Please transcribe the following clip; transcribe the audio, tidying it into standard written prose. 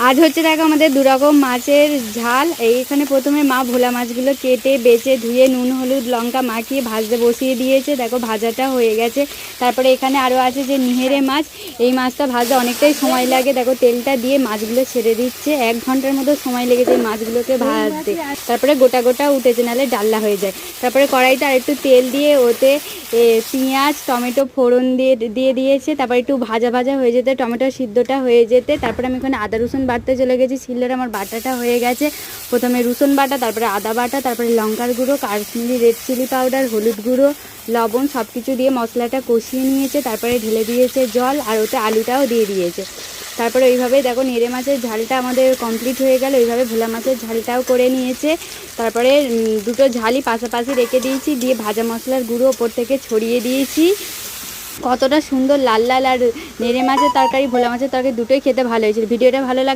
আজ হচ্ছে দেখো আমাদের দুরকম মাছের ঝাল। এইখানে প্রথমে মা ভোলা মাছগুলো কেটে বেছে ধুয়ে নুন হলুদ লঙ্কা মাখিয়ে ভাজতে বসিয়ে দিয়েছে। দেখো ভাজাটা হয়ে গেছে। তারপরে এখানে আরও আছে যে নিহেরে মাছ। এই মাছটা ভাজতে অনেকটাই সময় লাগে। দেখো তেলটা দিয়ে মাছগুলো ছেড়ে দিচ্ছে। 1 ঘন্টার মতো সময় লেগেছে এই মাছগুলোকে ভাজতে। তারপরে গোটা গোটা উঠেছে, নাহলে ডাল্লা হয়ে যায়। তারপরে কড়াইতে আর একটু তেল দিয়ে ওতে পেঁয়াজ টমেটো ফোড়ন দিয়ে দিয়েছে। তারপর একটু ভাজা ভাজা হয়ে যেতে, টমেটো সিদ্ধটা হয়ে যেতে, তারপরে আমি এখানে আদা রসুন বাটতে চলে গেছি। শিলনোড়ে আমার বাটাটা হয়ে গেছে। প্রথমে রসুন বাটা, তারপরে আদা বাটা, তারপরে লঙ্কার গুঁড়ো, কাশ্মীরি রেড চিলি পাউডার, হলুদ গুঁড়ো, লবণ সব কিছু দিয়ে মশলাটা কষিয়ে নিয়েছে। তারপরে ঢেলে দিয়েছে জল, আর ওতে আলুটাও দিয়ে দিয়েছে। তারপরে ওইভাবে দেখো নেড়ে মাছের ঝালটা আমাদের কমপ্লিট হয়ে গেল। ওইভাবে ভোলা মাছের ঝালটাও করে নিয়েছে। তারপরে দুটো ঝালই পাশাপাশি রেখে দিয়েছি, দিয়ে ভাজা মশলার গুঁড়ো ওপর থেকে ছড়িয়ে দিয়েছি। কতটা সুন্দর লাল লাল আর নেড়ে মাছের তরকারি ভোলা মাছের তরকারি দুটোই খেতে ভালো হয়েছিল। ভিডিওটা ভালো লাগে।